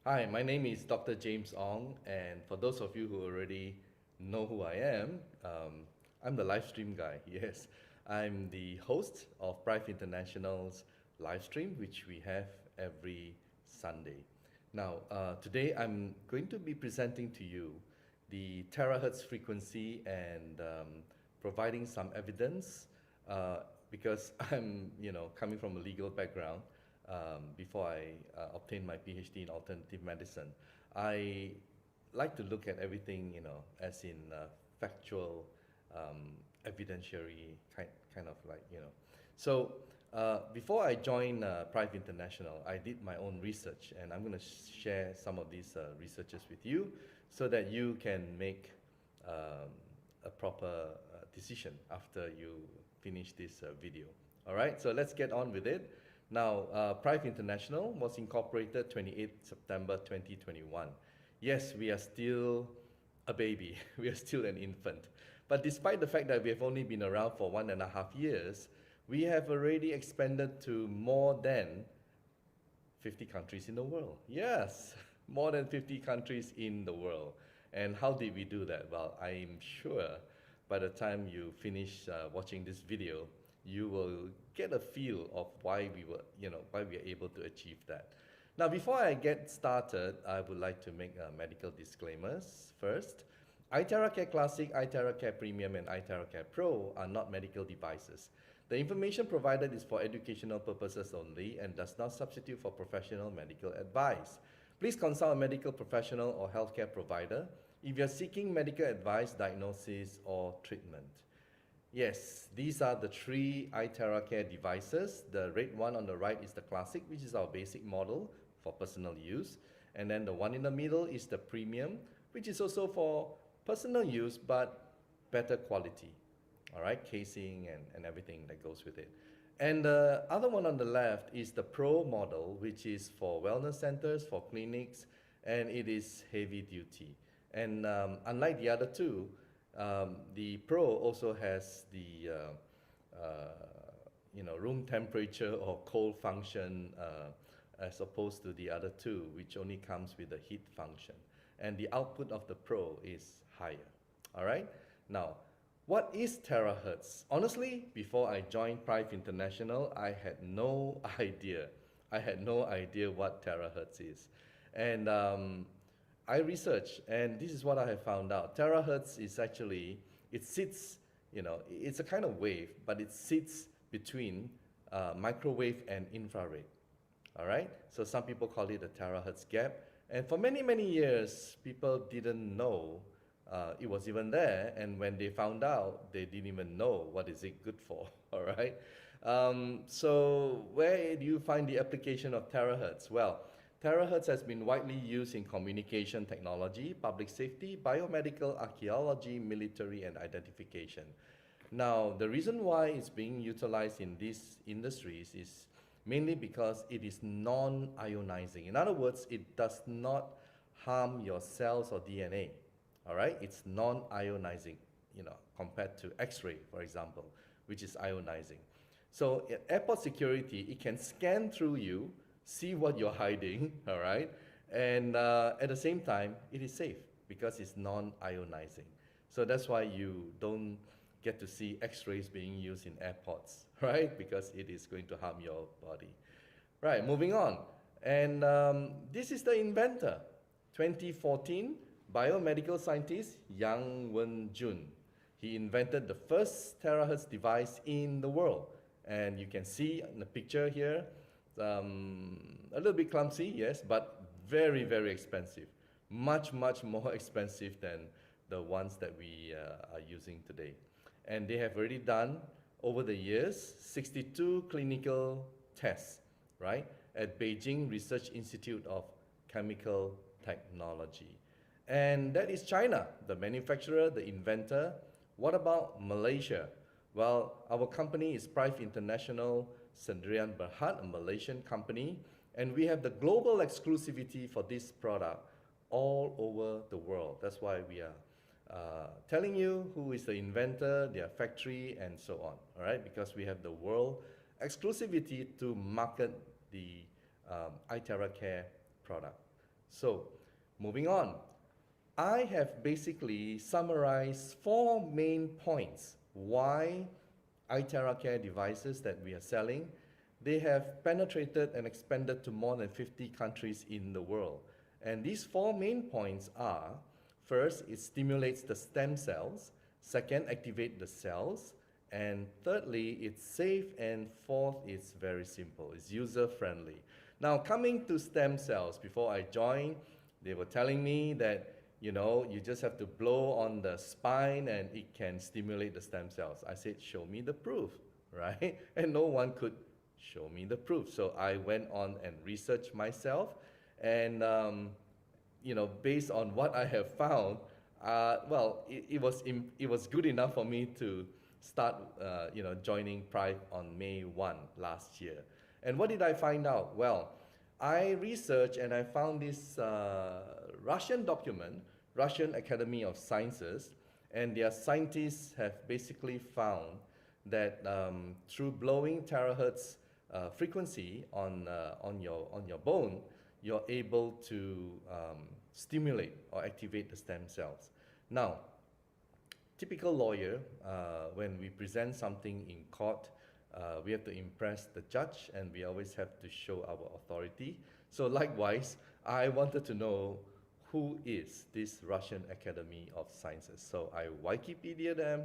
Hi, my name is Dr. James Ong, and for those of you who already know who I am, I'm the live stream guy. Yes, I'm the host of Prife International's live stream, which we have every Sunday. Now, today I'm going to be presenting to you the terahertz frequency and providing some evidence because I'm, coming from a legal background. Before I obtained my PhD in alternative medicine, I like to look at everything, as in factual, evidentiary kind of like, So before I joined Prife International, I did my own research, and I'm going to share some of these researches with you so that you can make a proper decision after you finish this video. All right, so let's get on with it. Now, Prife International was incorporated 28 September 2021. Yes, we are still a baby. We are still an infant. But despite the fact that we have only been around for 1.5 years, we have already expanded to more than 50 countries in the world. Yes, more than 50 countries in the world. And how did we do that? Well, I'm sure by the time you finish watching this video, you will get a feel of why we were, why we are able to achieve that. Now, before I get started, I would like to make medical disclaimers first. d'ITeraCare Classic, d'ITeraCare Premium, and d'ITeraCare Pro are not medical devices. The information provided is for educational purposes only and does not substitute for professional medical advice. Please consult a medical professional or healthcare provider if you're seeking medical advice, diagnosis, or treatment. Yes, these are the three d'ITeraCare devices. The red one on the right is the Classic, which is our basic model for personal use. And then the one in the middle is the Premium, which is also for personal use, but better quality. All right, casing and everything that goes with it. And the other one on the left is the Pro model, which is for wellness centers, for clinics, and it is heavy duty. And unlike the other two, the Pro also has the room temperature or cold function as opposed to the other two, which only comes with the heat function. And the output of the Pro is higher. All right. Now, what is terahertz? Honestly, before I joined Prife International, I had no idea. I had no idea what terahertz is. And I researched, and this is what I have found out. Terahertz is actually, it sits, it's a kind of wave, but it sits between microwave and infrared. All right? So some people call it a terahertz gap. And for many, many years, people didn't know it was even there. And when they found out, they didn't even know what is it good for. All right? So where do you find the application of terahertz? Well, terahertz has been widely used in communication technology, public safety, biomedical, archaeology, military, and identification. Now, the reason why it's being utilized in these industries is mainly because it is non-ionizing. In other words, it does not harm your cells or DNA. All right? It's non-ionizing, compared to X-ray, for example, which is ionizing. So at airport security, it can scan through you, see what you're hiding, all right? And at the same time, it is safe because it's non-ionizing. So that's why you don't get to see X-rays being used in airports, right? Because it is going to harm your body. Right, moving on. And this is the inventor. 2014, biomedical scientist Yang Wen-jun. He invented the first terahertz device in the world. And you can see in the picture here, a little bit clumsy, yes, but very, very expensive. Much, much more expensive than the ones that we are using today. And they have already done, over the years, 62 clinical tests, right, at Beijing Research Institute of Chemical Technology. And that is China, the manufacturer, the inventor. What about Malaysia? Well, our company is Prife International Sdn Bhd, a Malaysian company, and we have the global exclusivity for this product all over the world. That's why we are telling you who is the inventor, their factory, and so on, all right? Because we have the world exclusivity to market the d'ITeraCare product. So, moving on. I have basically summarized 4 main points why d'ITeraCare devices that we are selling, they have penetrated and expanded to more than 50 countries in the world. And these 4 main points are, first, it stimulates the stem cells. Second, activate the cells. And thirdly, it's safe. And fourth, it's very simple. It's user-friendly. Now, coming to stem cells, before I joined, they were telling me that, you know, you just have to blow on the spine and it can stimulate the stem cells. I said, show me the proof, right? And no one could show me the proof. So I went on and researched myself. And, you know, based on what I have found, well, it was good enough for me to start, you know, joining Prife on May 1 last year. And what did I find out? Well, I researched and I found this Russian document, Russian Academy of Sciences, and their scientists have basically found that through blowing terahertz frequency on your bone, you're able to stimulate or activate the stem cells. Now, typical lawyer, when we present something in court, we have to impress the judge and we always have to show our authority. So likewise, I wanted to know who is this Russian Academy of Sciences. So I Wikipedia them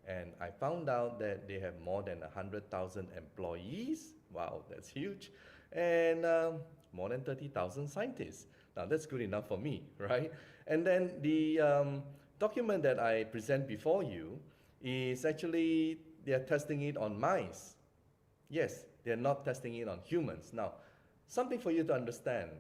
and I found out that they have more than 100,000 employees. Wow, that's huge. And more than 30,000 scientists. Now that's good enough for me, right? And then the document that I present before you is actually, they're testing it on mice. Yes, they're not testing it on humans. Now, something for you to understand,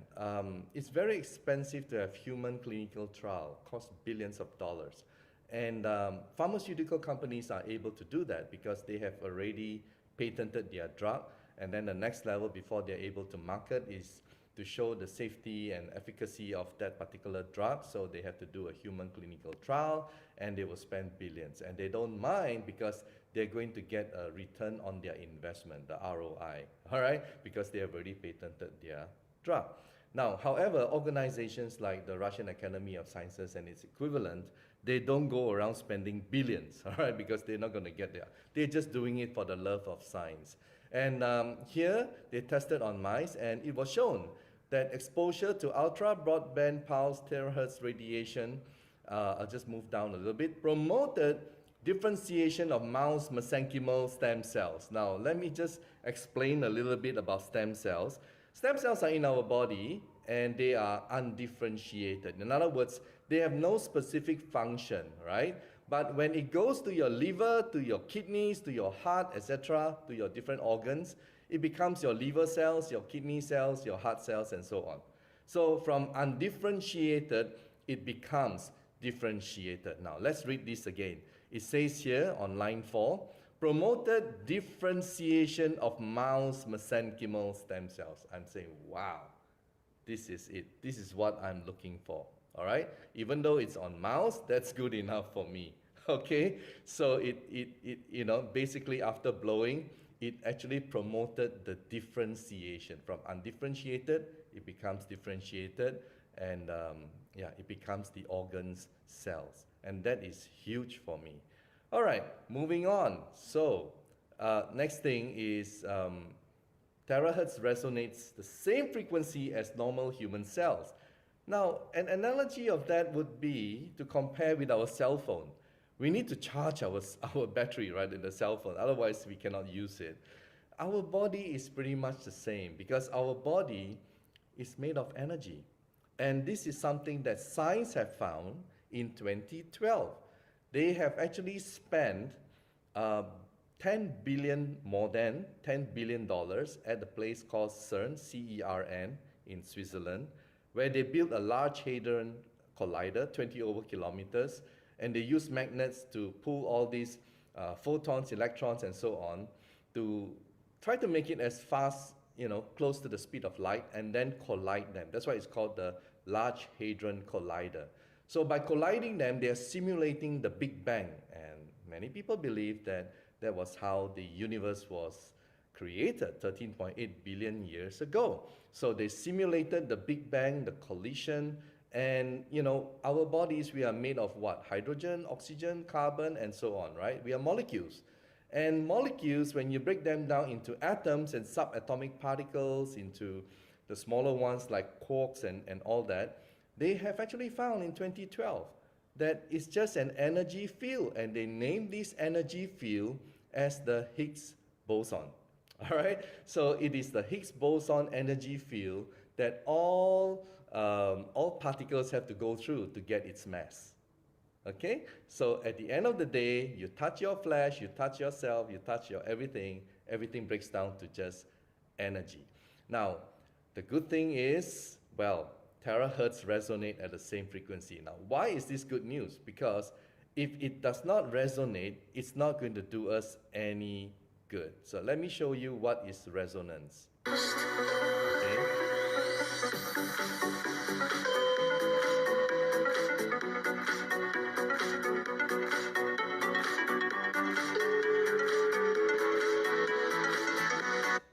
it's very expensive to have human clinical trial, costs billions of dollars. And pharmaceutical companies are able to do that because they have already patented their drug. And then the next level before they're able to market is to show the safety and efficacy of that particular drug. So they have to do a human clinical trial and they will spend billions. And they don't mind because they're going to get a return on their investment, the ROI, all right? Because they have already patented their drug. Now, however, organizations like the Russian Academy of Sciences and its equivalent, they don't go around spending billions, all right? Because they're not gonna get there. They're just doing it for the love of science. And here, they tested on mice and it was shown that exposure to ultra broadband pulse terahertz radiation, I'll just move down a little bit, promoted differentiation of mouse mesenchymal stem cells. Now, let me just explain a little bit about stem cells. Stem cells are in our body and they are undifferentiated. In other words, they have no specific function, right? But when it goes to your liver, to your kidneys, to your heart, etc., to your different organs, it becomes your liver cells, your kidney cells, your heart cells, and so on. So from undifferentiated, it becomes differentiated. Now, let's read this again. It says here on line 4, promoted differentiation of mouse mesenchymal stem cells. I'm saying, wow, this is it. This is what I'm looking for, all right? Even though it's on mouse, that's good enough for me, okay? So it you know, basically after blowing, it actually promoted the differentiation. From undifferentiated, it becomes differentiated, and yeah, it becomes the organ's cells. And that is huge for me. All right, moving on. So next thing is terahertz resonates the same frequency as normal human cells. Now, an analogy of that would be to compare with our cell phone. We need to charge our battery, right, in the cell phone, otherwise we cannot use it. Our body is pretty much the same because our body is made of energy. And this is something that science have found in 2012. They have actually spent more than $10 billion at a place called CERN, C-E-R-N, in Switzerland, where they built a Large Hadron Collider, 20 over kilometers, and they use magnets to pull all these photons, electrons, and so on, to try to make it as fast, you know, close to the speed of light, and then collide them. That's why it's called the Large Hadron Collider. So by colliding them, they are simulating the Big Bang, and many people believe that that was how the universe was, created 13.8 billion years ago. So they simulated the Big Bang, the collision, and you know, our bodies, we are made of what? Hydrogen, oxygen, carbon, and so on, right? We are molecules. And molecules, when you break them down into atoms and subatomic particles, into the smaller ones like quarks and all that, they have actually found in 2012 that it's just an energy field, and they named this energy field as the Higgs boson. All right, so it is the Higgs boson energy field that all particles have to go through to get its mass. Okay, so at the end of the day, you touch your flesh, you touch yourself, you touch your everything breaks down to just energy. Now, the good thing is, well, terahertz resonate at the same frequency. Now, why is this good news? Because if it does not resonate, it's not going to do us any good. So let me show you what is resonance. Okay.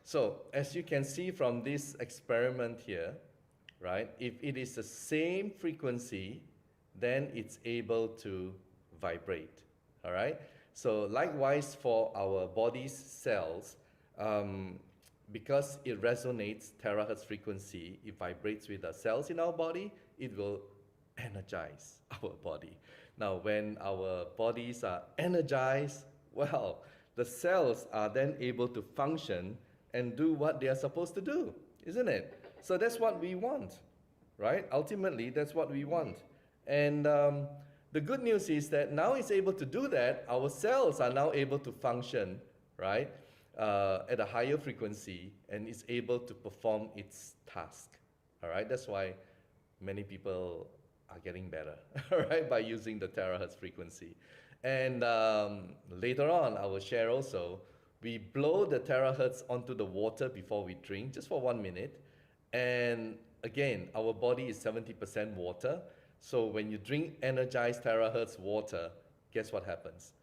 So as you can see from this experiment here, right, if it is the same frequency, then it's able to vibrate, all right? So likewise for our body's cells, because it resonates terahertz frequency, it vibrates with the cells in our body, it will energize our body. Now when our bodies are energized, well, the cells are then able to function and do what they are supposed to do, isn't it? So that's what we want, right? Ultimately, that's what we want. And the good news is that now it's able to do that. Our cells are now able to function, right, at a higher frequency, and it's able to perform its task, all right? That's why many people are getting better, all right, by using the terahertz frequency. And later on, I will share also, we blow the terahertz onto the water before we drink, just for 1 minute. And again, our body is 70% water. So when you drink energized terahertz water, guess what happens?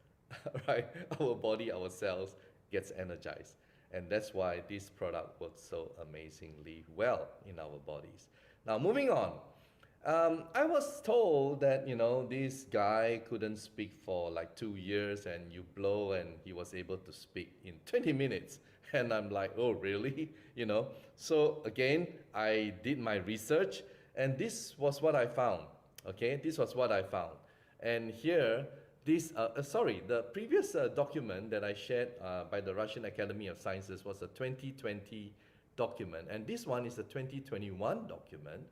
Right? Our body, our cells gets energized. And that's why this product works so amazingly well in our bodies. Now, moving on. I was told that, you know, this guy couldn't speak for like 2 years, and you blow and he was able to speak in 20 minutes. And I'm like, oh, really? You know, so again, I did my research, and this was what I found. Okay, this was what I found. And here, this, the previous document that I shared by the Russian Academy of Sciences was a 2020 document, and this one is a 2021 document.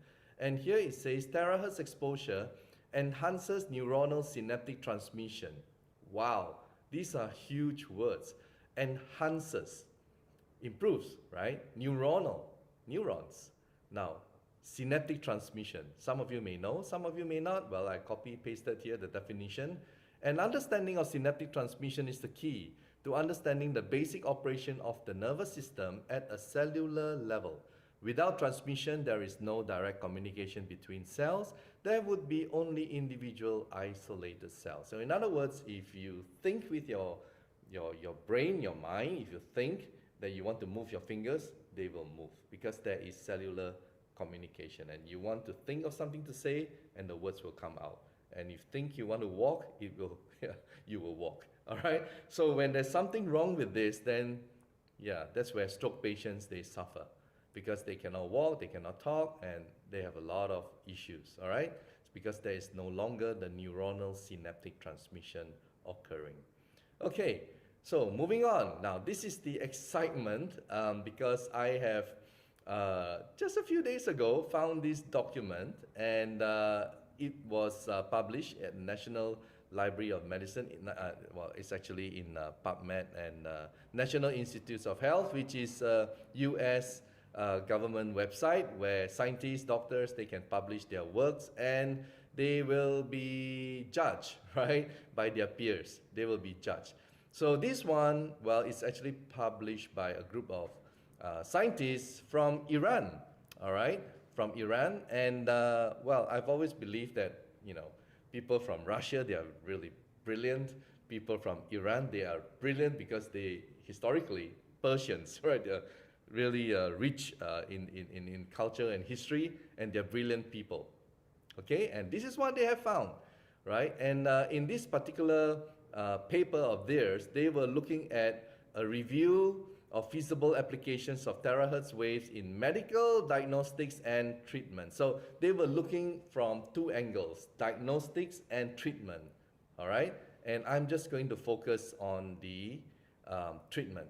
And here it says, terahertz exposure enhances neuronal synaptic transmission. Wow, these are huge words. Enhances, improves, right? Neurons. Now, synaptic transmission. Some of you may know, some of you may not. Well, I copy-pasted here the definition. And understanding of synaptic transmission is the key to understanding the basic operation of the nervous system at a cellular level. Without transmission, there is no direct communication between cells. There would be only individual isolated cells. So in other words, if you think with your brain, your mind, if you think that you want to move your fingers, they will move because there is cellular communication. And you want to think of something to say, and the words will come out. And if you think you want to walk, it will, you will walk. All right? So when there's something wrong with this, then yeah, that's where stroke patients, they suffer, because they cannot walk, they cannot talk, and they have a lot of issues, all right? It's because there is no longer the neuronal synaptic transmission occurring. Okay, so moving on. Now, this is the excitement because I have, just a few days ago, found this document, and it was published at National Library of Medicine. Well, it's actually in PubMed and National Institutes of Health, which is US government website where scientists, doctors, they can publish their works, and they will be judged, right, by their peers. They will be judged. So this one, well, it's actually published by a group of scientists from Iran, all right, from Iran. And well, I've always believed that, you know, people from Russia, they are really brilliant. People from Iran, they are brilliant because they historically Persians, right? They're really rich in culture and history, and they're brilliant people. Okay, and this is what they have found, right? And in this particular paper of theirs, they were looking at a review of feasible applications of terahertz waves in medical, diagnostics, and treatment. So they were looking from two angles, diagnostics and treatment, all right? And I'm just going to focus on the treatment,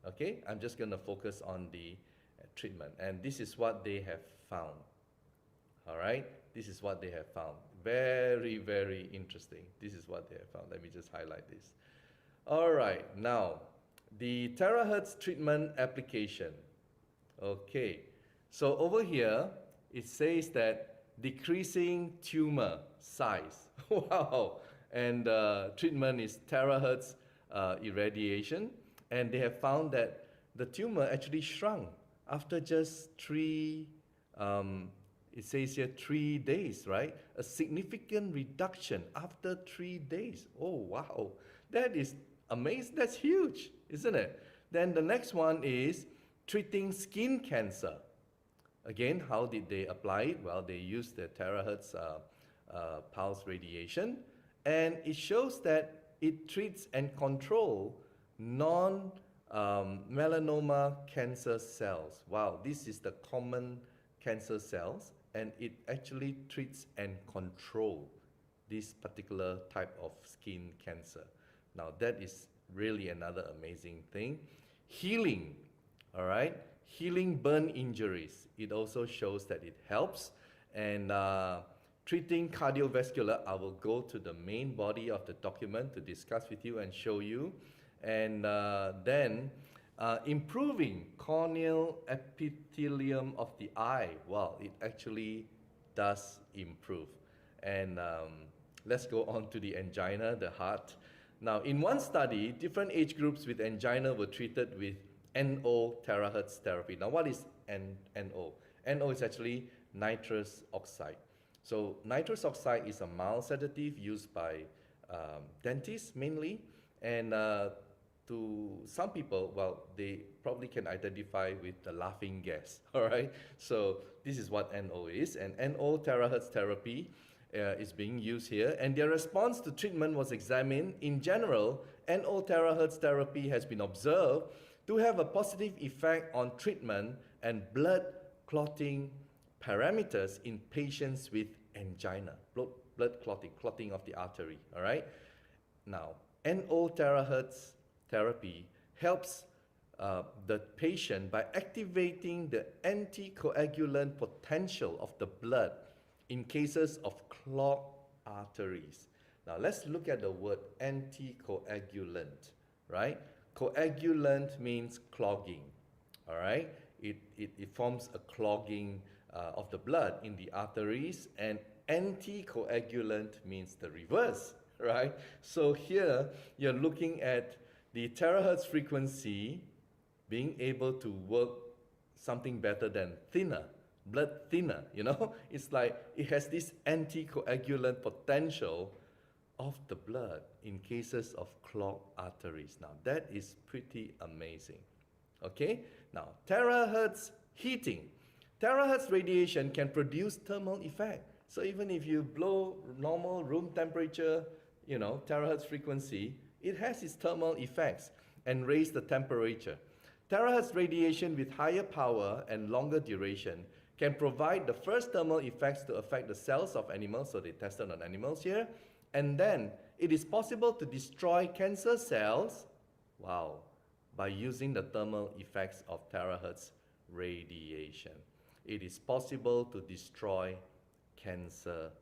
okay? I'm just going to focus on the treatment. And this is what they have found, all right? This is what they have found. Very, very interesting. This is what they have found. Let me just highlight this. All right, now, the terahertz treatment application. Okay, so over here, it says that decreasing tumor size. Wow, and treatment is terahertz irradiation. And they have found that the tumor actually shrunk after just it says here 3 days, right? A significant reduction after 3 days. Oh, wow. That is amazing. That's huge, isn't it? Then the next one is treating skin cancer. Again, how did they apply it? Well, they used the terahertz pulse radiation. And it shows that it treats and controls non-melanoma cancer cells. Wow, this is the common cancer cells. And it actually treats and controls this particular type of skin cancer. Now that is really another amazing thing. Healing, all right? Healing burn injuries. It also shows that it helps. And treating cardiovascular, I will go to the main body of the document to discuss with you and show you. And then improving corneal epithelium of the eye. Well, it actually does improve. And let's go on to the angina, the heart. Now, in one study, different age groups with angina were treated with NO terahertz therapy. Now, what is NO? NO is actually nitrous oxide. So, nitrous oxide is a mild sedative used by dentists mainly. And to some people, well, they probably can identify with the laughing gas, all right? So this is what NO is, and NO terahertz therapy is being used here, and their response to treatment was examined. In general, NO terahertz therapy has been observed to have a positive effect on treatment and blood clotting parameters in patients with angina, blood clotting of the artery, all right? Now, NO terahertz therapy helps the patient by activating the anticoagulant potential of the blood in cases of clogged arteries. Now let's look at the word anticoagulant, right? Coagulant means clogging, all right? It forms a clogging of the blood in the arteries, and anticoagulant means the reverse, right? So here you're looking at the terahertz frequency being able to work something better than blood thinner, you know? It's like it has this anticoagulant potential of the blood in cases of clogged arteries. Now that is pretty amazing, okay? Now, terahertz heating. Terahertz radiation can produce thermal effect. So even if you blow normal room temperature, you know, terahertz frequency, it has its thermal effects and raise the temperature. Terahertz radiation with higher power and longer duration can provide the first thermal effects to affect the cells of animals, so they tested on animals here, and then it is possible to destroy cancer cells, wow, by using the thermal effects of terahertz radiation. It is possible to destroy cancer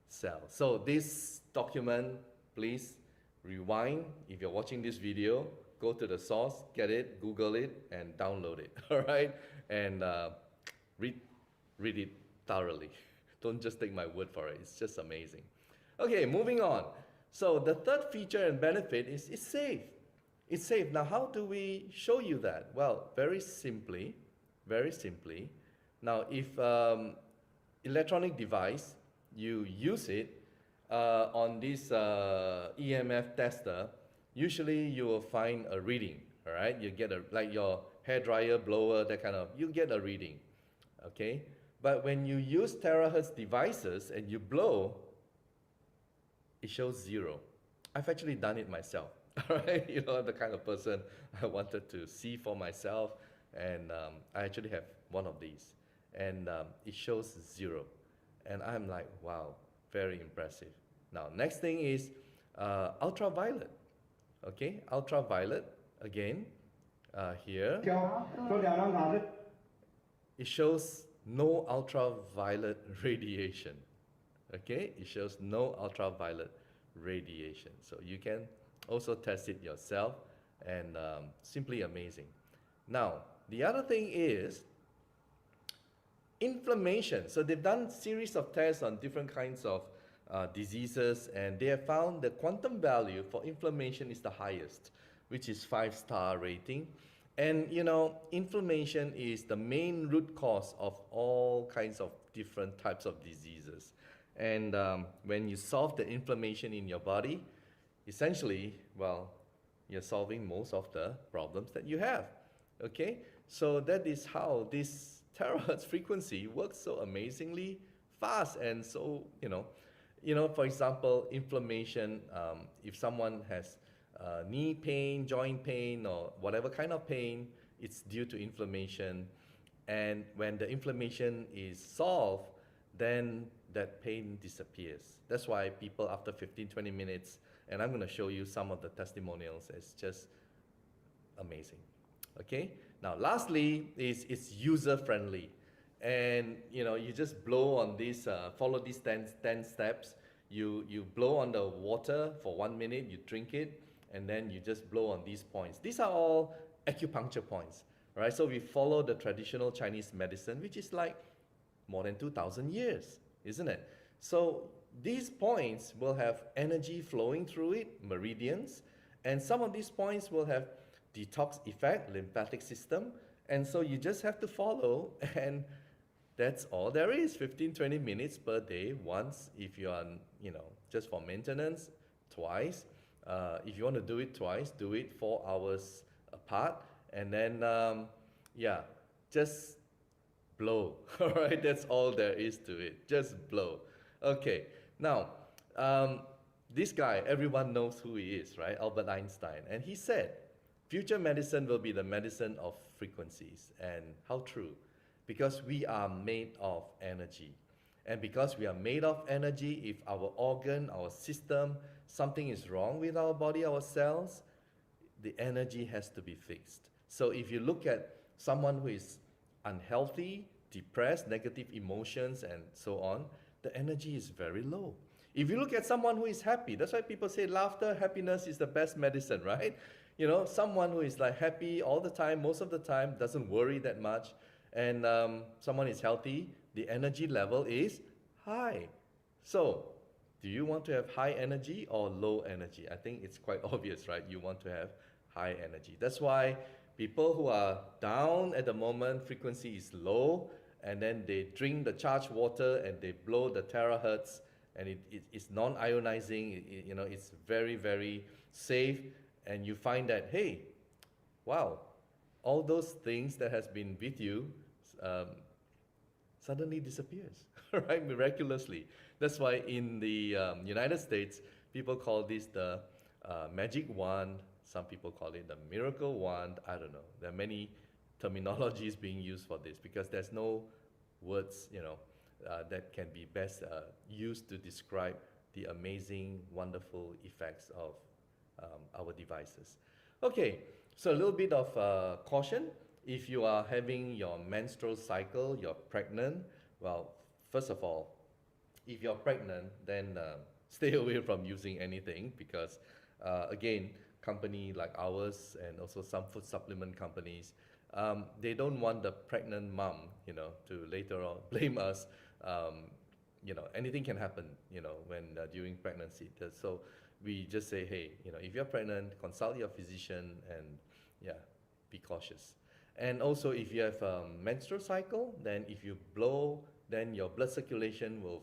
cells. So this document, please rewind. If you're watching this video, go to the source, get it, Google it, and download it, all right? And read it thoroughly. Don't just take my word for it. It's just amazing. Okay, moving on. So the third feature and benefit is it's safe. It's safe. Now, how do we show you that? Well, very simply. Now, if electronic device, you use it on this EMF tester, usually you will find a reading, all right? You get like your hair dryer, blower, that kind of, you get a reading, okay? But when you use terahertz devices and you blow, it shows 0. I've actually done it myself, all right? You know, I'm the kind of person I wanted to see for myself, and I actually have one of these, and it shows 0. And I'm like, wow, very impressive. Now, next thing is ultraviolet, okay? Ultraviolet, again, here. It shows no ultraviolet radiation, okay? It shows no ultraviolet radiation. So you can also test it yourself, and simply amazing. Now, the other thing is inflammation. So they've done series of tests on different kinds of diseases, and they have found the quantum value for inflammation is the highest, which is 5-star rating. And you know, inflammation is the main root cause of all kinds of different types of diseases. And when you solve the inflammation in your body, essentially, well, you're solving most of the problems that you have, okay? So that is how this terahertz frequency works so amazingly fast. And so, you know, for example, inflammation, if someone has knee pain, joint pain, or whatever kind of pain, it's due to inflammation. And when the inflammation is solved, then that pain disappears. That's why people after 15-20 minutes, and I'm going to show you some of the testimonials, it's just amazing. Okay? Now, lastly, it's user-friendly. And, you know, you just blow on this, follow these 10 steps. You blow on the water for 1 minute, you drink it, and then you just blow on these points. These are all acupuncture points, right? So we follow the traditional Chinese medicine, which is like more than 2,000 years, isn't it? So these points will have energy flowing through it, meridians, and some of these points will have detox effect, lymphatic system, and so you just have to follow, and that's all there is, 15-20 minutes per day, once if you are, you know, just for maintenance, twice. If you want to do it twice, do it 4 hours apart, and then, yeah, just blow, all right? That's all there is to it, just blow. Okay, now, this guy, everyone knows who he is, right? Albert Einstein, and he said, future medicine will be the medicine of frequencies. And how true? Because we are made of energy. And because we are made of energy, if our organ, our system, something is wrong with our body, our cells, the energy has to be fixed. So if you look at someone who is unhealthy, depressed, negative emotions, and so on, the energy is very low. If you look at someone who is happy, that's why people say laughter, happiness is the best medicine, right? You know, someone who is like happy all the time, most of the time, doesn't worry that much, and someone is healthy, the energy level is high. So, do you want to have high energy or low energy? I think it's quite obvious, right? You want to have high energy. That's why people who are down at the moment, frequency is low, and then they drink the charged water and they blow the terahertz, and it's non-ionizing, you know, it's very, very safe, and you find that, hey, wow, all those things that has been with you suddenly disappears, right? Miraculously. That's why in the United States, people call this the magic wand. Some people call it the miracle wand. I don't know. There are many terminologies being used for this because there's no words, you know, that can be best used to describe the amazing, wonderful effects of our devices. Okay, so a little bit of caution. If you are having your menstrual cycle, you're pregnant, well, first of all, if you're pregnant, then stay away from using anything because, again, company like ours and also some food supplement companies, they don't want the pregnant mom, you know, to later on blame us. You know, anything can happen, you know, when during pregnancy. So we just say, hey, you know, if you're pregnant, consult your physician and, yeah, be cautious. And also, if you have a menstrual cycle, then if you blow, then your blood circulation will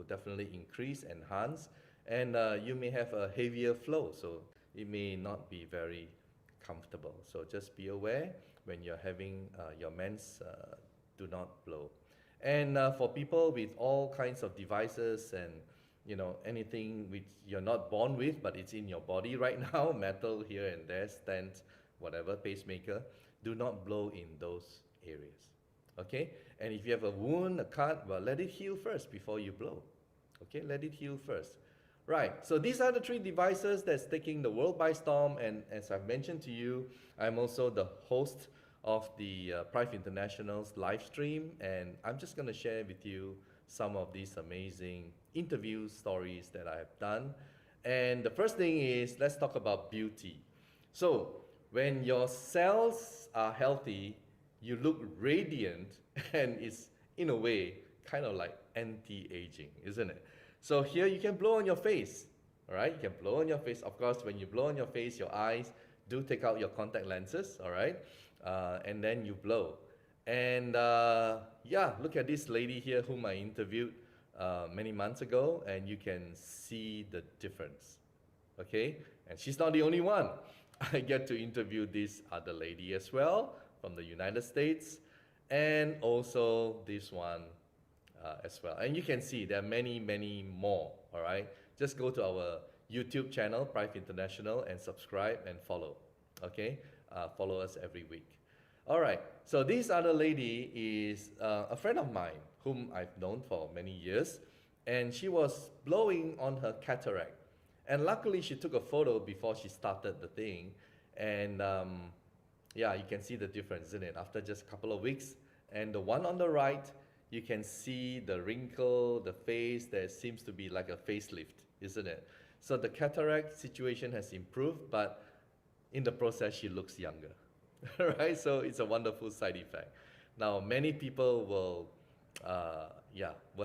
definitely increase, enhance, and you may have a heavier flow, so it may not be very comfortable. So just be aware when you're having your mens, do not blow. And for people with all kinds of devices and anything which you're not born with, but it's in your body right now, metal here and there, stent, whatever, pacemaker, do not blow in those areas. Okay? And if you have a wound, a cut, well, let it heal first before you blow. Okay? Let it heal first. Right, so these are the 3 devices that's taking the world by storm, and as I've mentioned to you, I'm also the host of the Prife International's live stream, and I'm just going to share with you some of these amazing interview stories that I have done. And the first thing is, let's talk about beauty. So, when your cells are healthy, you look radiant, and it's, in a way, kind of like anti-aging, isn't it? So here you can blow on your face, all right? You can blow on your face. Of course, when you blow on your face, your eyes do take out your contact lenses, all right? And then you blow. And yeah, look at this lady here whom I interviewed many months ago, and you can see the difference, okay? And she's not the only one. I get to interview this other lady as well from the United States, and also this one as well. And you can see there are many, many more, all right? Just go to our YouTube channel, Prife International, and subscribe and follow, okay? Follow us every week. All right, so this other lady is a friend of mine whom I've known for many years, and she was blowing on her cataract. And luckily, she took a photo before she started the thing, and yeah, you can see the difference, isn't it? After just a couple of weeks, and the one on the right, you can see the wrinkle, the face, there seems to be like a facelift, isn't it? So the cataract situation has improved, but in the process, she looks younger, right? So it's a wonderful side effect. Now, many people will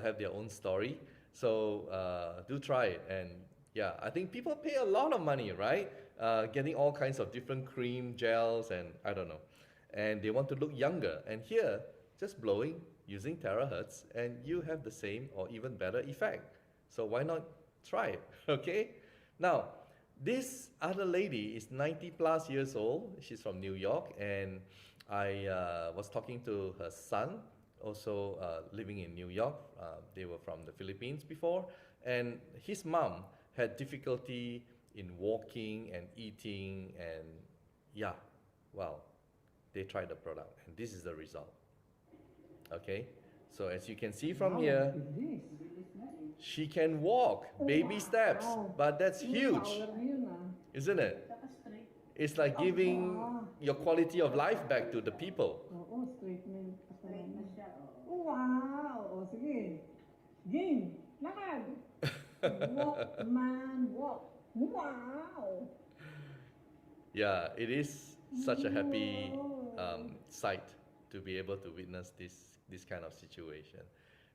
have their own story. So do try it. And yeah, I think people pay a lot of money, right? Getting all kinds of different cream, gels, and I don't know. And they want to look younger. And here, just blowing, using terahertz, and you have the same or even better effect. So why not try it, okay? Now, this other lady is 90 plus years old. She's from New York, and I was talking to her son, also living in New York. They were from the Philippines before, and his mom had difficulty in walking and eating, and yeah, well, they tried the product, and this is the result. Okay, so as you can see from here, she can walk, baby steps, but that's huge, isn't it? It's like giving your quality of life back to the people. Wow! Sige. Game. Lakad. Walk, man, walk. Wow! Yeah, it is such a happy sight to be able to witness this kind of situation.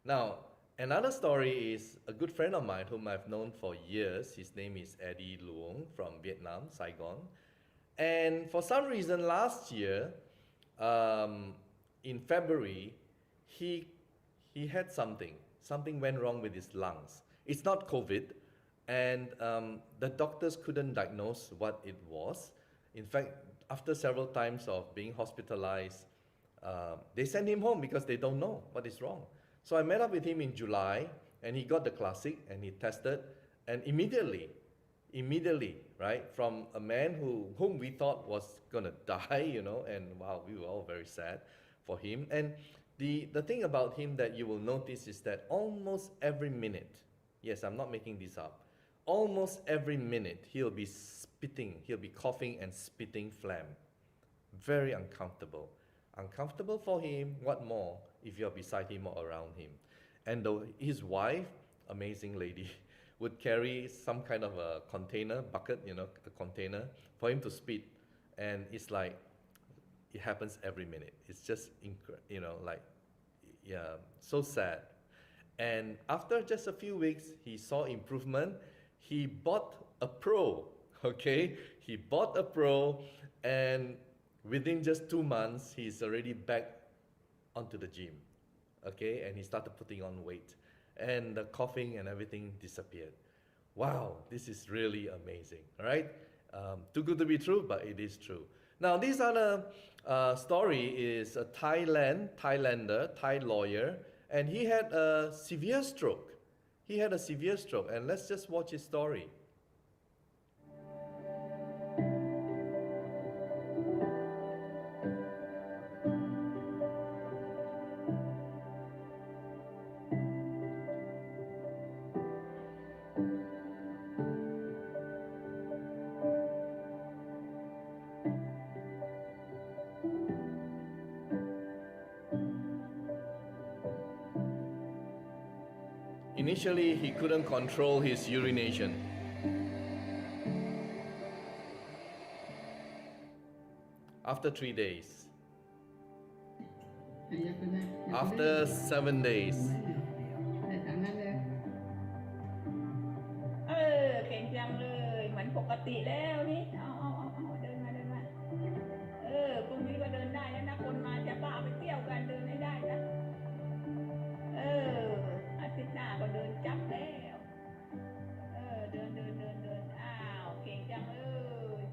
Now, another story is a good friend of mine whom I've known for years. His name is Eddie Luong from Vietnam, Saigon. And for some reason last year, in February, he had something went wrong with his lungs. It's not COVID, and the doctors couldn't diagnose what it was. In fact, after several times of being hospitalized, they sent him home because they don't know what is wrong. So I met up with him in July, and he got the classic, and he tested, and immediately, right, from a man whom we thought was gonna die, and wow, we were all very sad for him. And the thing about him that you will notice is that almost every minute, yes, I'm not making this up, almost every minute he'll be spitting, he'll be coughing and spitting phlegm. Very uncomfortable. Uncomfortable for him, what more if you're beside him or around him. And his wife, amazing lady, would carry some kind of a container, bucket, a container, for him to spit. And it's like, it happens every minute. It's just, so sad. And after just a few weeks, he saw improvement. He bought a Pro, okay? He bought a Pro, and within just 2 months, he's already back onto the gym, okay? And he started putting on weight, and the coughing and everything disappeared. Wow, this is really amazing, all right? Too good to be true, but it is true. Now, this other story is a Thai lawyer, and he had a severe stroke. And let's just watch his story. Initially, he couldn't control his urination. After 3 days, after 7 days, เก่งจังเลยเหมือนปกติแล้วนี่เอาเดินมาพรุ่งนี้ก็เดินได้แล้วนะคนมาจะพาไปเที่ยวกันเดินให้ได้นะอาทิตย์หน้าก็เดินจับแล้วเดินอ้าวเก่งจังเลย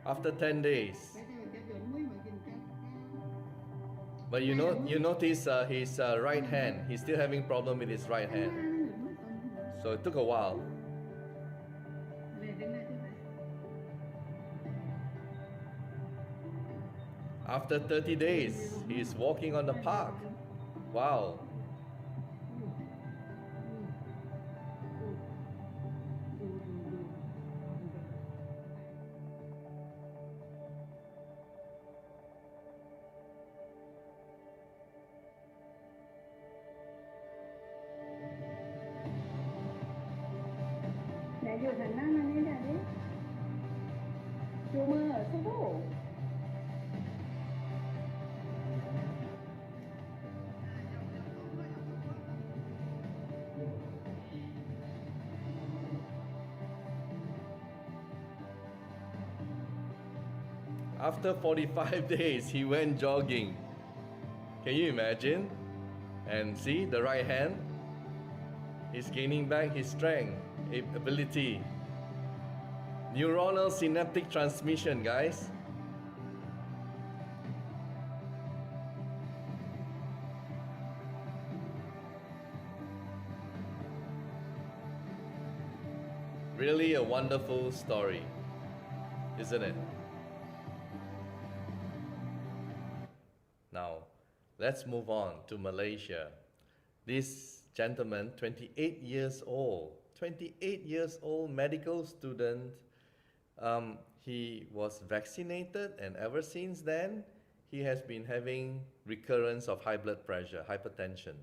after 10 days. But you notice his right hand, he's still having problem with his right hand. So it took a while. After 30 days, he's walking on the park. Wow. After 45 days, he went jogging. Can you imagine? And see, the right hand is gaining back his strength, ability. Neuronal synaptic transmission, guys. Really a wonderful story, isn't it? Now, let's move on to Malaysia. This gentleman, 28 years old, medical student, he was vaccinated, and ever since then, he has been having recurrence of high blood pressure, hypertension.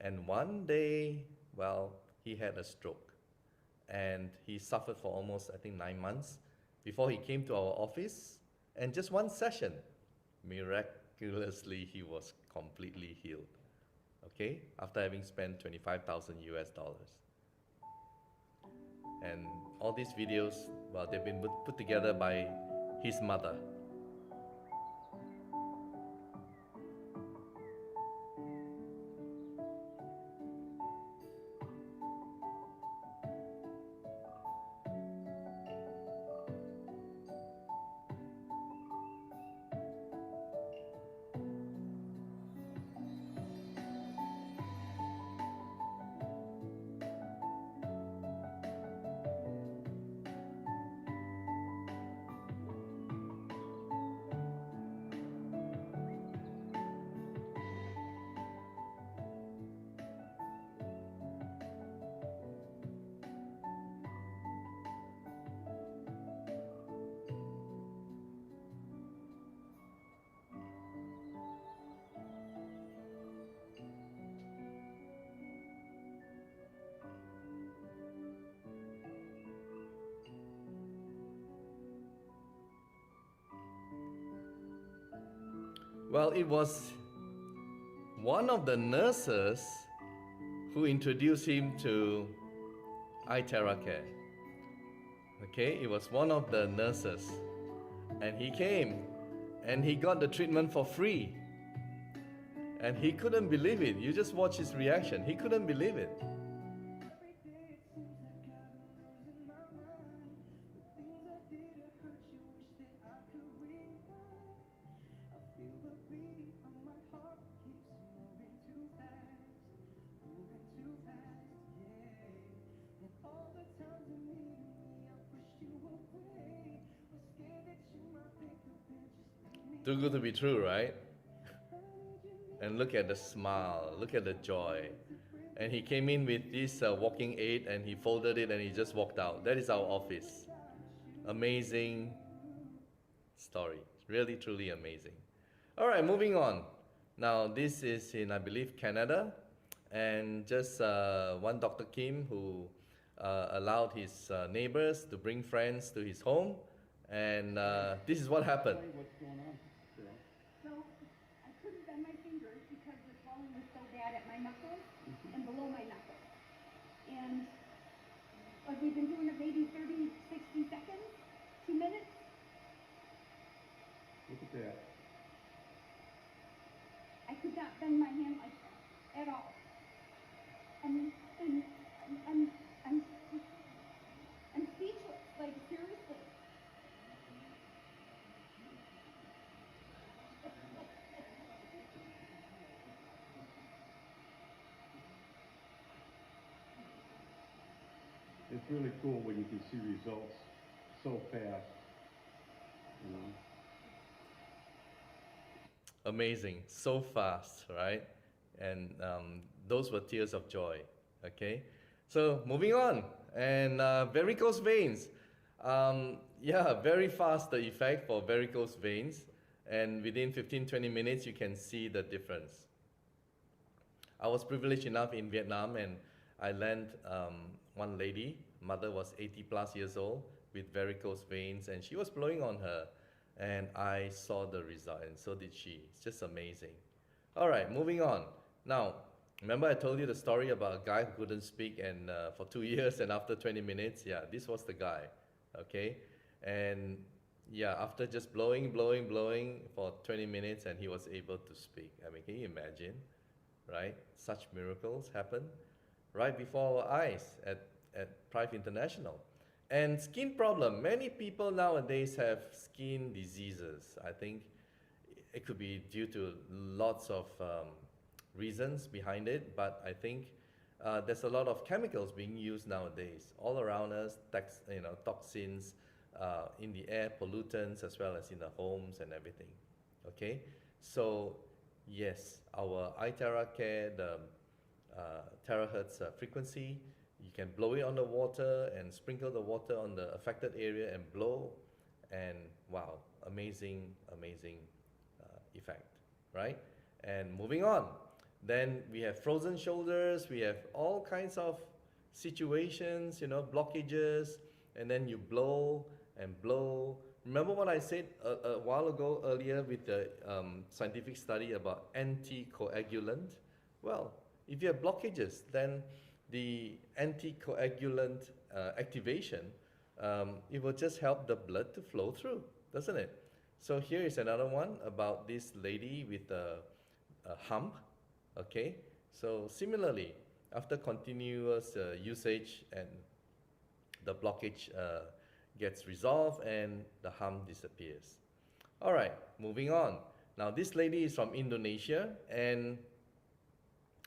And one day, well, he had a stroke. And he suffered for almost, I think, 9 months before he came to our office. And just one session, miraculously, he was completely healed. Okay? After having spent 25,000 US dollars. And all these videos, well, they've been put together by his mother. Well, it was one of the nurses who introduced him to d'ITeraCare. Okay, it was one of the nurses. And he came and he got the treatment for free. And he couldn't believe it. You just watch his reaction. He couldn't believe it. Too good to be true, right? And look at the smile, look at the joy. And he came in with this walking aid and he folded it and he just walked out. That is our office. Amazing story. Really, truly amazing. All right, moving on. Now, this is in, I believe, Canada. And just one Dr. Kim who allowed his neighbors to bring friends to his home. And this is what happened. What's going on? So I couldn't bend my fingers because the swelling was so bad at my knuckles and below my knuckles. And like we've been doing it maybe 30, 60 seconds, 2 minutes. Look at that. I could not bend my hand like that at all. And I'm speechless, like seriously. It's really cool when you can see results so fast. You know? Amazing, so fast, right? And those were tears of joy, okay? So moving on, and varicose veins. Yeah, very fast the effect for varicose veins, and within 15-20 minutes you can see the difference. I was privileged enough in Vietnam, and I landed one lady, mother was 80 plus years old with varicose veins, and she was blowing on her, and I saw the result, and so did she. It's just amazing. All right, moving on. Now, remember I told you the story about a guy who couldn't speak and for 2 years, and after 20 minutes, yeah, this was the guy, okay? And yeah, after just blowing for 20 minutes, and he was able to speak. I mean, can you imagine, right? Such miracles happen right before our eyes at Prife International. And skin problem, many people nowadays have skin diseases. I think it could be due to lots of reasons behind it, but I think there's a lot of chemicals being used nowadays all around us, toxins in the air, pollutants, as well as in the homes and everything, okay? So yes, our d'ITeraCare, the Terahertz frequency, you can blow it on the water and sprinkle the water on the affected area and blow, and wow, amazing effect, right? And moving on, then we have frozen shoulders, we have all kinds of situations, blockages, and then you blow and blow. Remember what I said a while ago earlier with the scientific study about anticoagulant? Well, if you have blockages, then the anticoagulant activation, it will just help the blood to flow through, doesn't it? So here is another one about this lady with a hump, okay? So similarly, after continuous usage, and the blockage gets resolved and the hump disappears. All right, moving on. Now this lady is from Indonesia, and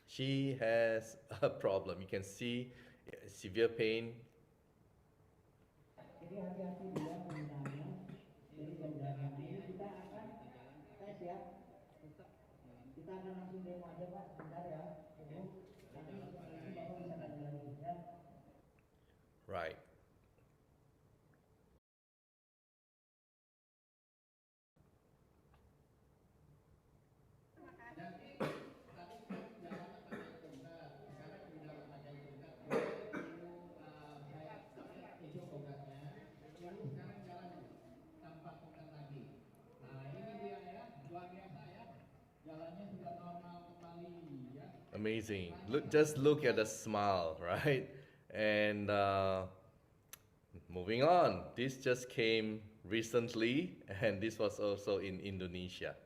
she has a problem. You can see severe pain. Jadi hati-hati dia penggunaannya. Jadi jam-jam ini kita akan tes ya. Kita akan langsung demo aja Pak, sebentar ya. Tunggu. Nanti setelah ini Bapak bisa tanya lagi ya. Right. Amazing. Just look at the smile, right? And moving on. This just came recently, and this was also in Indonesia.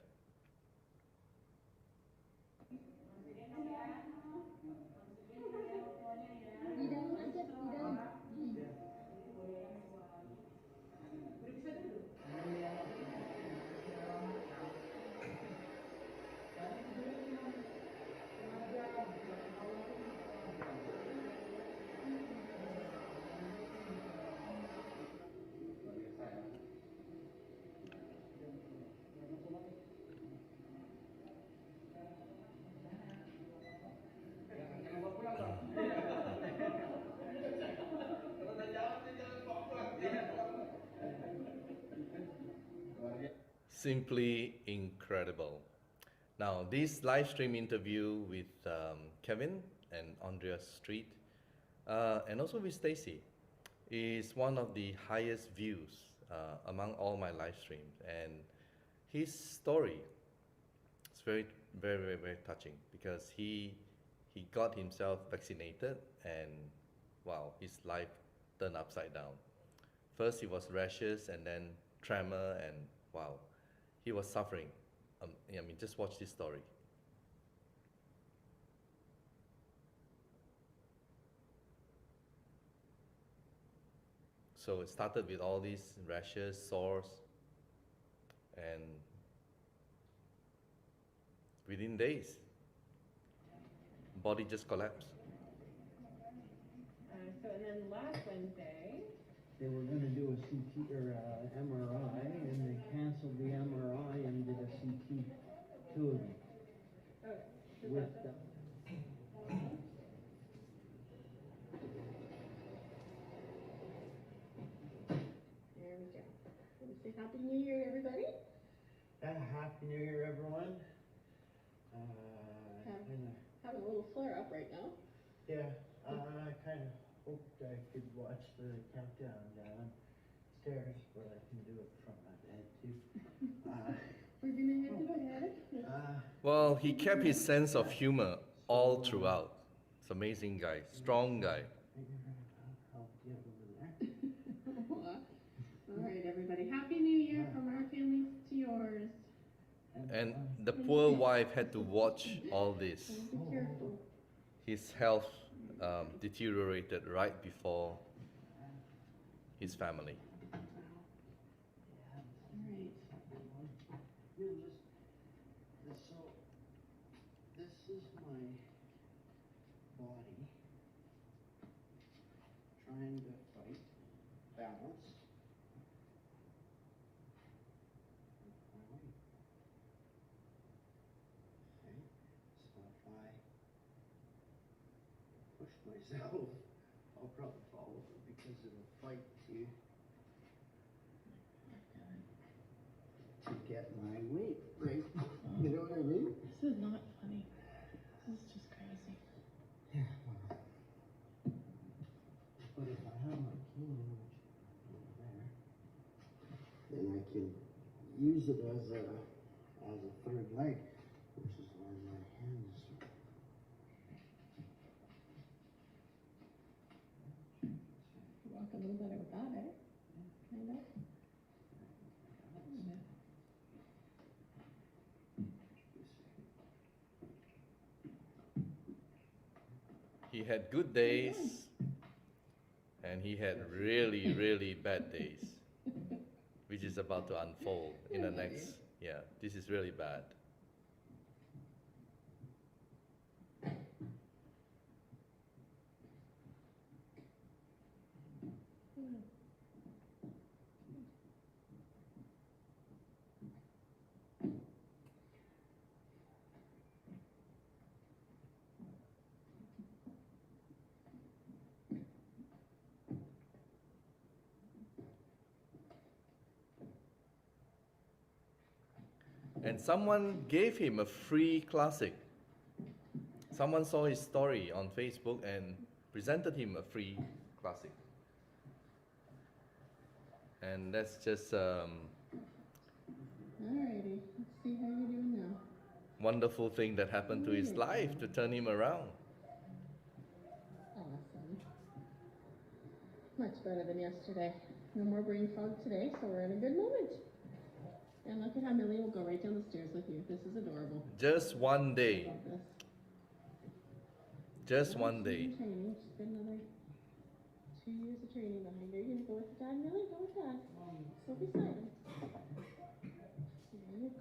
simply incredible. Now, this live stream interview with Kevin and Andrea Street, and also with Stacy, is one of the highest views among all my live streams. And his story is very, very, very, very touching, because he got himself vaccinated, and wow, his life turned upside down. First, it was rashes, and then tremor, and wow, he was suffering. I mean, just watch this story. So it started with all these rashes, sores, and within days, body just collapsed. So and then last Wednesday, They were going to do a CT or MRI, and they canceled the MRI and did a CT, two of them. With the, There we go. Let me say Happy New Year, everybody. Happy New Year, everyone. Having a little flare up right now. Yeah, I kind of hoped I could watch the countdown downstairs, but I can do it from my bed too. We're gonna head to bed. Well, he kept his sense of humor all throughout. It's an amazing guy, strong guy. I'll get over there. All right, everybody. Happy New Year from our families to yours. And the poor wife had to watch all this. Be careful. His health deteriorated right before his family. All right. You'll just, so, this is my body trying to fight balance. Okay, so if I push myself, I'll probably fall over because it'll fight to get my weight right. You know what I mean? This is not funny. This is just crazy. Yeah, well, but if I have my cane, which is there, then I can use it as a third leg, which is why my hands. You walk a little better with that, eh? Kind of. He had good days, and he had really, really bad days, which is about to unfold in the next, yeah, this is really bad. And someone gave him a free classic. Someone saw his story on Facebook and presented him a free classic. And that's just Alrighty, let's see how you're doing now. wonderful thing that happened to his life to turn him around. Awesome. Much better than yesterday. No more brain fog today, so we're in a good moment. And look at how Millie will go right down the stairs with you. This is adorable. Just one day. Love this. Just one She's day. in training. She's got another 2 years of training behind her. You're gonna go with Dad, Millie? Go with Dad. So beside him. There you go.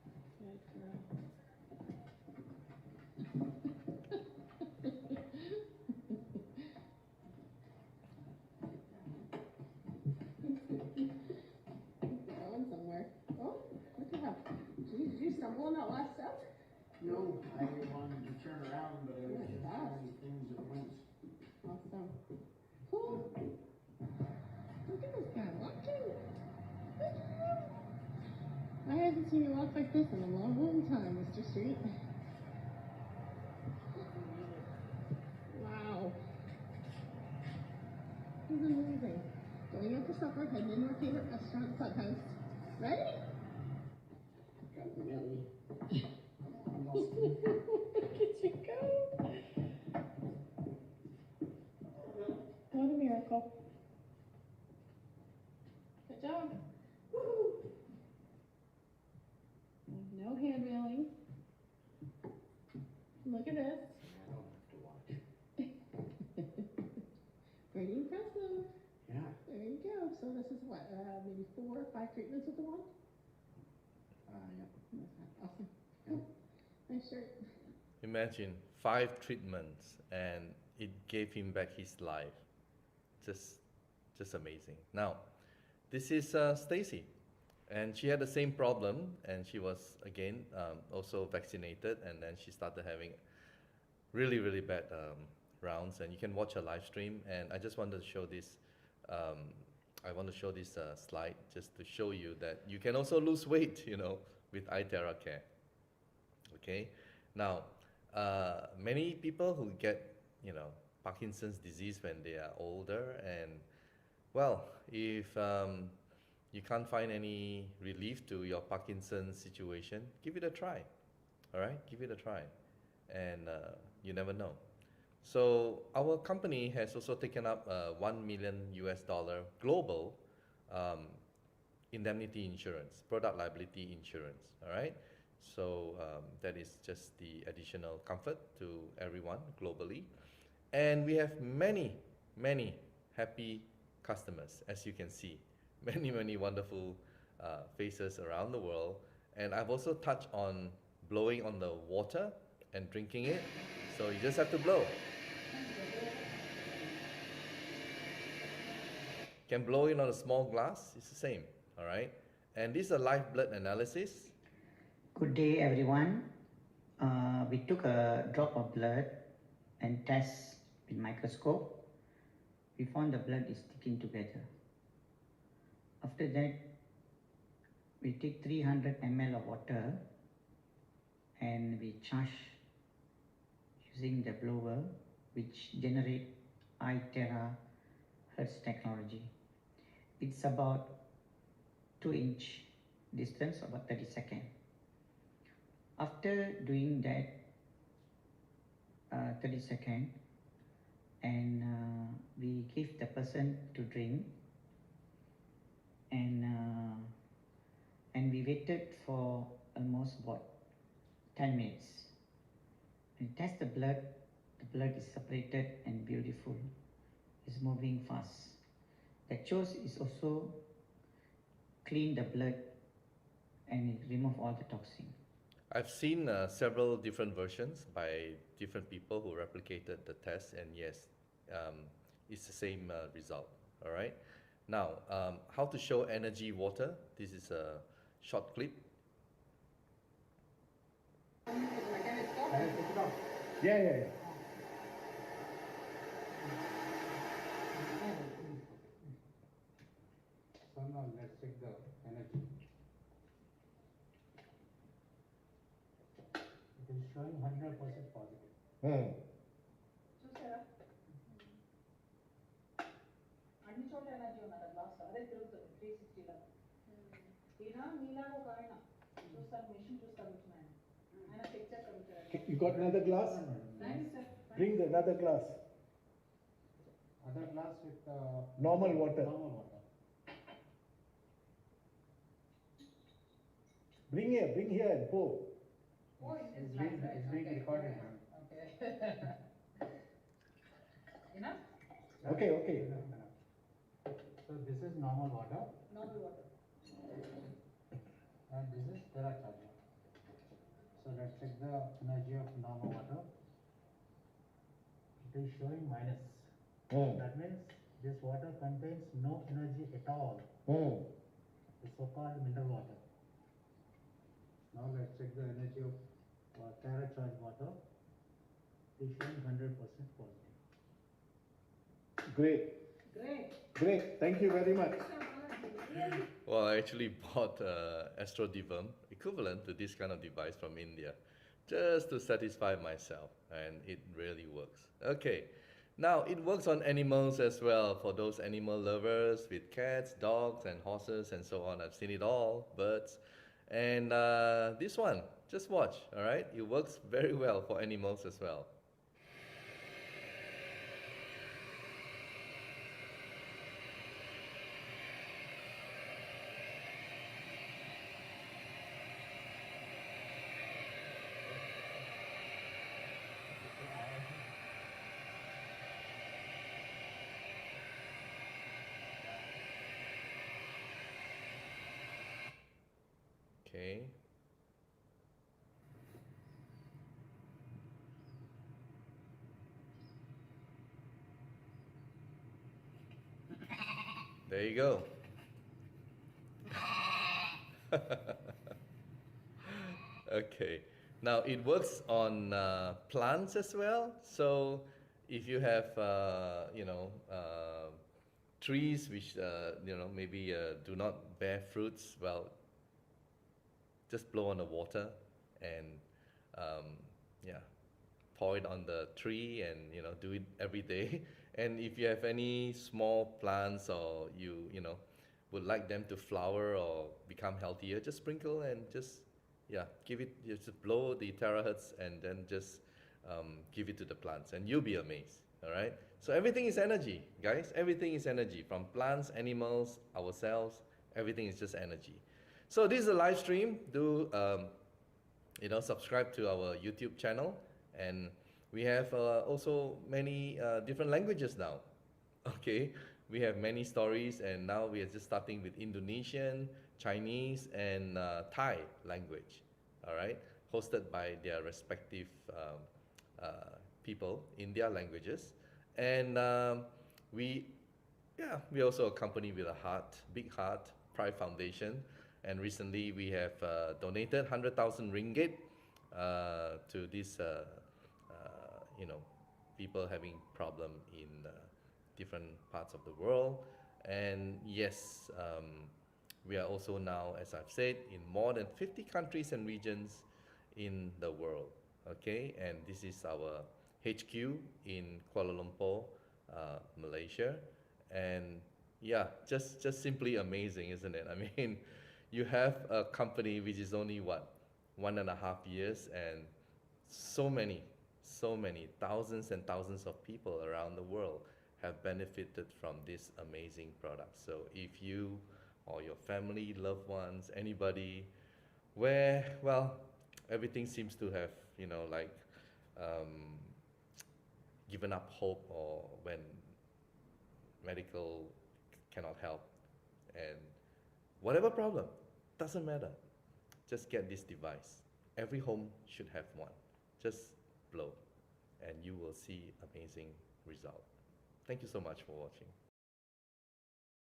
Good girl. Going somewhere. Oh, look at how. Geez, did you stumble on that last step? No, I wanted to turn around, but I was just Fast. doing things at once. Awesome. Cool. haven't seen you walk like this in a long, long time, Mr. Street. Wow. This is amazing. Going out for supper, heading into our favorite restaurant, Clubhouse. Ready? Really? Look at you go. What a miracle. Good job. Woo-hoo. No hand wheeling. Look at this. Pretty impressive. Yeah. There you go. So this is what, maybe 4 or 5 treatments with the wand? Yeah. Awesome. Cool. Nice shirt. Imagine 5 treatments and it gave him back his life. Just amazing. Now, this is Stacy, and she had the same problem, and she was again also vaccinated, and then she started having really, really bad rounds. And you can watch her live stream. And I just wanted to show this. I want to show this slide just to show you that you can also lose weight, you know, with d'ITeraCare. Okay. Now, many people who get, you know, Parkinson's disease when they are older, and well, if you can't find any relief to your Parkinson's situation, give it a try. All right, give it a try, and you never know. So our company has also taken up $1 million global indemnity insurance, product liability insurance. All right, so that is just the additional comfort to everyone globally. And we have many, many happy customers, as you can see. Many, many wonderful faces around the world. And I've also touched on blowing on the water and drinking it. So you just have to blow. Can blow it on a small glass, it's the same, all right? And this is a live blood analysis. Good day, everyone. We took a drop of blood and test with microscope. We found the blood is sticking together. After that, we take 300 ml of water and we charge using the blower, which generate d'ITeraHertz technology. It's about 2-inch distance, about 30 seconds. After doing that 30 seconds, and we give the person to drink, and we waited for almost about 10 minutes. We test the blood is separated and beautiful. It's moving fast. The chose is also clean the blood and remove all the toxin. I've seen several different versions by different people who replicated the test, and yes, it's the same result, all right? Now, how to show energy water. This is a short clip. Yeah. So now let's check the energy. It is showing 100% positive. చూసారా అన్ని చోట్ల energy ఉన్నది glass అదే తిరుగుతుంది 360 లా ఈయన మీలాగా ఒక ఆయన చూస్తారు మెషిన్ చూస్తారు వచ్చిన ఆయన చెక్ చేస్తారు. You got another glass? Bring the another glass. Other glass with Normal water. normal water. Bring here and pour. Oh, it is It's live, being, right? it's being Okay. recorded. Okay. Enough? Okay. Enough. So this is normal water Normal water. and this is TeraCharge. So let's check the energy of normal water. It is showing minus. That means this water contains no energy at all. The so-called mineral water. Now let's check the energy of TeraCharge water. It is showing 100% positive. Great. Great. Thank you very much. So good. Well, I actually bought Astrodiverm, equivalent to this kind of device from India, just to satisfy myself, and it really works. Okay, now it works on animals as well, for those animal lovers with cats, dogs, and horses, and so on. I've seen it all, birds. And this one, just watch, all right? It works very well for animals as well. Okay. There you go. Okay. Now it works on plants as well. So if you have, trees which, maybe do not bear fruits, well, just blow on the water and, yeah, pour it on the tree and, do it every day. And if you have any small plants or you would like them to flower or become healthier, just sprinkle and just, yeah, just blow the terahertz and then just give it to the plants and you'll be amazed, all right? So everything is energy, guys. Everything is energy, from plants, animals, ourselves, everything is just energy. So this is a live stream. Do, subscribe to our YouTube channel, and we have also many different languages now. Okay, we have many stories, and now we are just starting with Indonesian, Chinese, and Thai language. All right, hosted by their respective people in their languages, and we also a company with a heart, big heart, Prife Foundation, and recently we have donated 100,000 ringgit to these people having problem in different parts of the world. And yes, we are also now, as I've said, in more than 50 countries and regions in the world. Okay, and this is our HQ in Kuala Lumpur, Malaysia. And yeah, just simply amazing, isn't it? I mean, you have a company which is only what, 1.5 years, and so many thousands and thousands of people around the world have benefited from this amazing product. So if you or your family, loved ones, anybody, where, well, everything seems to have, given up hope, or when medical cannot help, and whatever problem, doesn't matter. Just get this device. Every home should have one. Just blow, and you will see amazing result. Thank you so much for watching.